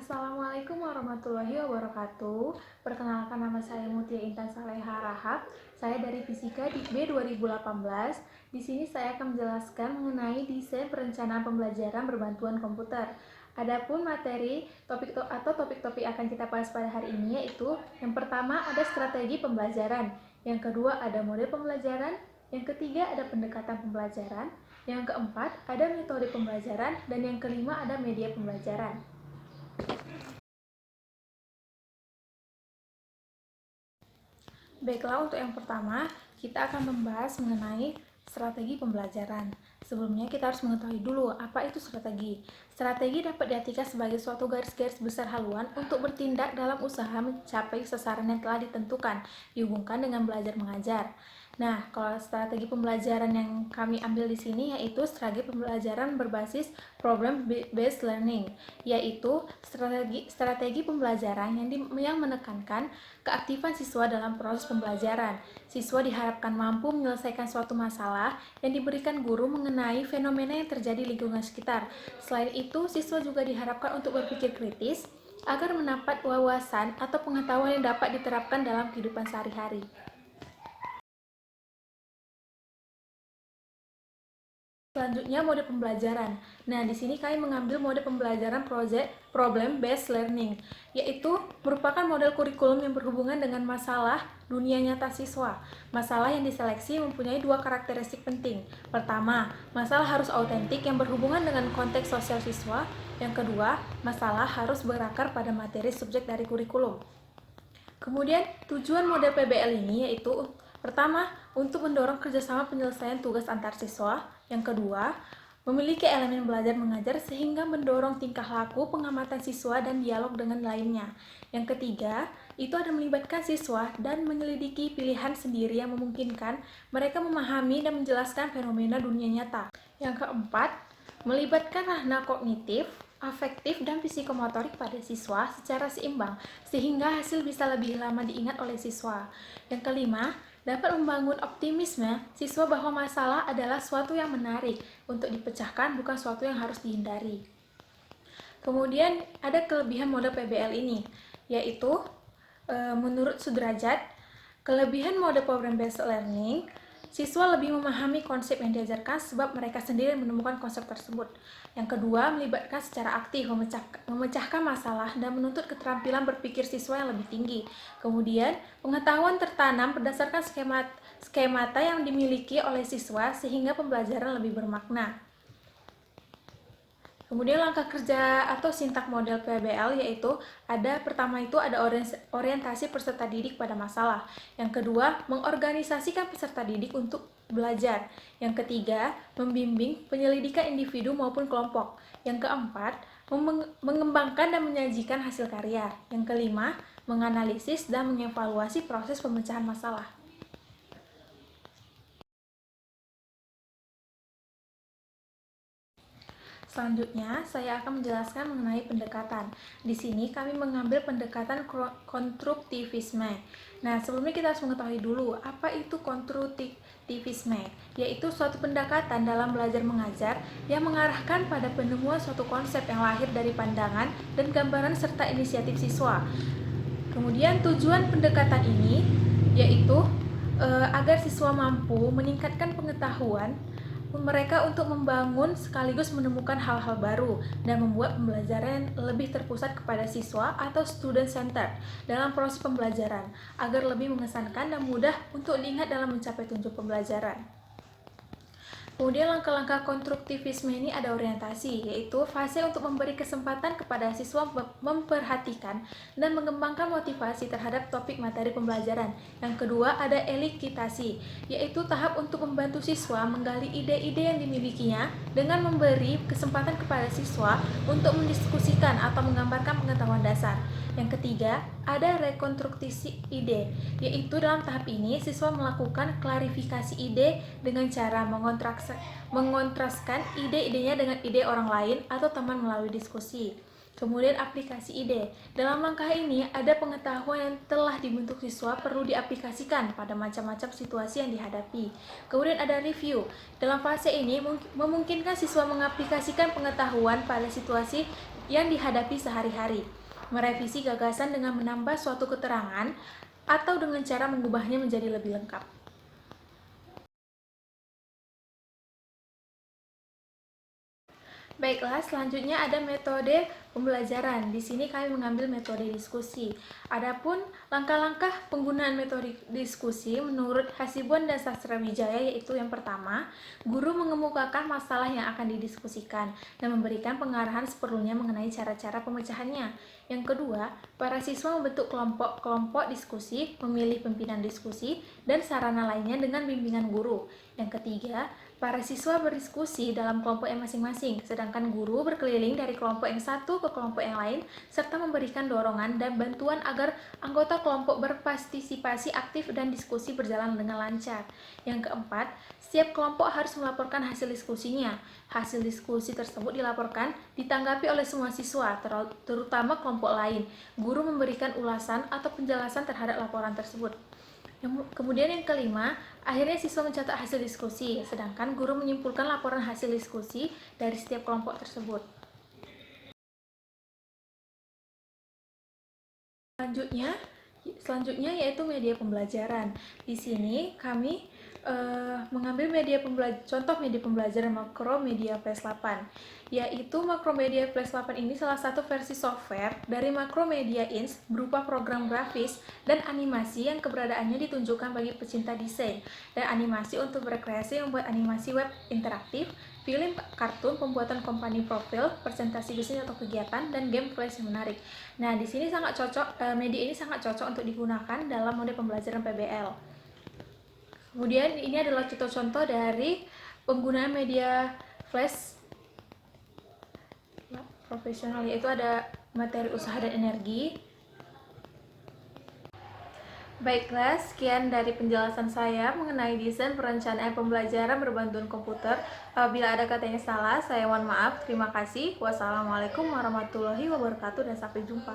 Assalamualaikum warahmatullahi wabarakatuh. Perkenalkan, nama saya Mutia Intan Saleha Rahab. Saya dari Fisika Dikb 2018. Di sini saya akan menjelaskan mengenai desain perencanaan pembelajaran berbantuan komputer. Adapun materi topik-topik akan kita bahas pada hari ini yaitu yang pertama ada strategi pembelajaran, yang kedua ada model pembelajaran, yang ketiga ada pendekatan pembelajaran, yang keempat ada metode pembelajaran, dan yang kelima ada media pembelajaran. Baiklah, untuk yang pertama, kita akan membahas mengenai strategi pembelajaran. Sebelumnya, kita harus mengetahui dulu apa itu strategi. Strategi dapat diartikan sebagai suatu garis-garis besar haluan untuk bertindak dalam usaha mencapai sasaran yang telah ditentukan, dihubungkan dengan belajar mengajar. Nah, kalau strategi pembelajaran yang kami ambil di sini yaitu strategi pembelajaran berbasis problem based learning, yaitu strategi pembelajaran yang menekankan keaktifan siswa dalam proses pembelajaran. Siswa diharapkan mampu menyelesaikan suatu masalah yang diberikan guru mengenai fenomena yang terjadi di lingkungan sekitar. Selain itu, siswa juga diharapkan untuk berpikir kritis agar mendapat wawasan atau pengetahuan yang dapat diterapkan dalam kehidupan sehari-hari. Selanjutnya, mode pembelajaran. Nah, di sini kami mengambil mode pembelajaran problem based learning, yaitu merupakan model kurikulum yang berhubungan dengan masalah dunia nyata siswa. Masalah yang diseleksi mempunyai dua karakteristik penting. Pertama, masalah harus autentik yang berhubungan dengan konteks sosial siswa. Yang kedua, masalah harus berakar pada materi subjek dari kurikulum. Kemudian, tujuan model PBL ini yaitu pertama, untuk mendorong kerjasama penyelesaian tugas antar siswa. Yang kedua, memiliki elemen belajar mengajar sehingga mendorong tingkah laku, pengamatan siswa, dan dialog dengan lainnya. Yang ketiga, itu ada melibatkan siswa dan menyelidiki pilihan sendiri yang memungkinkan mereka memahami dan menjelaskan fenomena dunia nyata. Yang keempat, melibatkan ranah kognitif, afektif, dan psikomotorik pada siswa secara seimbang, sehingga hasil bisa lebih lama diingat oleh siswa. Yang kelima, dapat membangun optimisme siswa bahwa masalah adalah suatu yang menarik untuk dipecahkan, bukan suatu yang harus dihindari. Kemudian ada kelebihan model PBL ini, yaitu menurut Sudrajat, kelebihan mode problem based learning, siswa lebih memahami konsep yang diajarkan sebab mereka sendiri menemukan konsep tersebut. Yang kedua, melibatkan secara aktif, memecahkan masalah dan menuntut keterampilan berpikir siswa yang lebih tinggi. Kemudian, pengetahuan tertanam berdasarkan skemata yang dimiliki oleh siswa sehingga pembelajaran lebih bermakna. Kemudian langkah kerja atau sintak model PBL yaitu pertama itu ada orientasi peserta didik pada masalah. Yang kedua, mengorganisasikan peserta didik untuk belajar. Yang ketiga, membimbing penyelidikan individu maupun kelompok. Yang keempat, mengembangkan dan menyajikan hasil karya. Yang kelima, menganalisis dan mengevaluasi proses pemecahan masalah. Selanjutnya, saya akan menjelaskan mengenai pendekatan. Di sini kami mengambil pendekatan konstruktivisme. Nah, sebelumnya kita harus mengetahui dulu apa itu konstruktivisme, yaitu suatu pendekatan dalam belajar mengajar yang mengarahkan pada penemuan suatu konsep yang lahir dari pandangan dan gambaran serta inisiatif siswa. Kemudian tujuan pendekatan ini yaitu agar siswa mampu meningkatkan pengetahuan mereka untuk membangun sekaligus menemukan hal-hal baru dan membuat pembelajaran lebih terpusat kepada siswa atau student center dalam proses pembelajaran agar lebih mengesankan dan mudah untuk diingat dalam mencapai tujuan pembelajaran. Kemudian langkah-langkah konstruktivisme ini ada orientasi, yaitu fase untuk memberi kesempatan kepada siswa memperhatikan dan mengembangkan motivasi terhadap topik materi pembelajaran. Yang kedua ada elikitasi, yaitu tahap untuk membantu siswa menggali ide-ide yang dimilikinya dengan memberi kesempatan kepada siswa untuk mendiskusikan atau menggambarkan pengetahuan dasar. Yang ketiga, ada rekonstruksi ide, yaitu dalam tahap ini siswa melakukan klarifikasi ide dengan cara mengontraskan ide-idenya dengan ide orang lain atau teman melalui diskusi. Kemudian aplikasi ide. Dalam langkah ini ada pengetahuan yang telah dibentuk siswa perlu diaplikasikan pada macam-macam situasi yang dihadapi. Kemudian ada review. Dalam fase ini memungkinkan siswa mengaplikasikan pengetahuan pada situasi yang dihadapi sehari-hari, merevisi gagasan dengan menambah suatu keterangan, atau dengan cara mengubahnya menjadi lebih lengkap. Baiklah, selanjutnya ada metode pembelajaran. Di sini kami mengambil metode diskusi. Adapun langkah-langkah penggunaan metode diskusi menurut Hasibuan dan Sastrowijaya yaitu yang pertama, guru mengemukakan masalah yang akan didiskusikan dan memberikan pengarahan seperlunya mengenai cara-cara pemecahannya. Yang kedua, para siswa membentuk kelompok-kelompok diskusi, memilih pimpinan diskusi, dan sarana lainnya dengan bimbingan guru. Yang ketiga, para siswa berdiskusi dalam kelompok yang masing-masing, sedangkan guru berkeliling dari kelompok yang satu ke kelompok yang lain, serta memberikan dorongan dan bantuan agar anggota kelompok berpartisipasi aktif dan diskusi berjalan dengan lancar. Yang keempat, setiap kelompok harus melaporkan hasil diskusinya. Hasil diskusi tersebut dilaporkan, ditanggapi oleh semua siswa, terutama kelompok lain. Guru memberikan ulasan atau penjelasan terhadap laporan tersebut. Kemudian yang kelima, akhirnya siswa mencatat hasil diskusi, sedangkan guru menyimpulkan laporan hasil diskusi dari setiap kelompok tersebut. Selanjutnya yaitu media pembelajaran. Di sini kami mengambil contoh media pembelajaran Macromedia Flash 8, yaitu Macromedia Flash 8 ini salah satu versi software dari Macromedia Inc. berupa program grafis dan animasi yang keberadaannya ditunjukkan bagi pecinta desain dan animasi untuk berkreasi membuat animasi web interaktif, film kartun, pembuatan company profile, presentasi bisnis atau kegiatan, dan game flash yang menarik. Nah, di sini sangat cocok, media ini sangat cocok untuk digunakan dalam mode pembelajaran PBL. Kemudian ini adalah contoh-contoh dari penggunaan media flash profesional, yaitu ada materi usaha dan energi. Baiklah, sekian dari penjelasan saya mengenai desain perencanaan pembelajaran berbantuan komputer. Apabila ada kata yang salah, saya mohon maaf. Terima kasih. Wassalamualaikum warahmatullahi wabarakatuh dan sampai jumpa.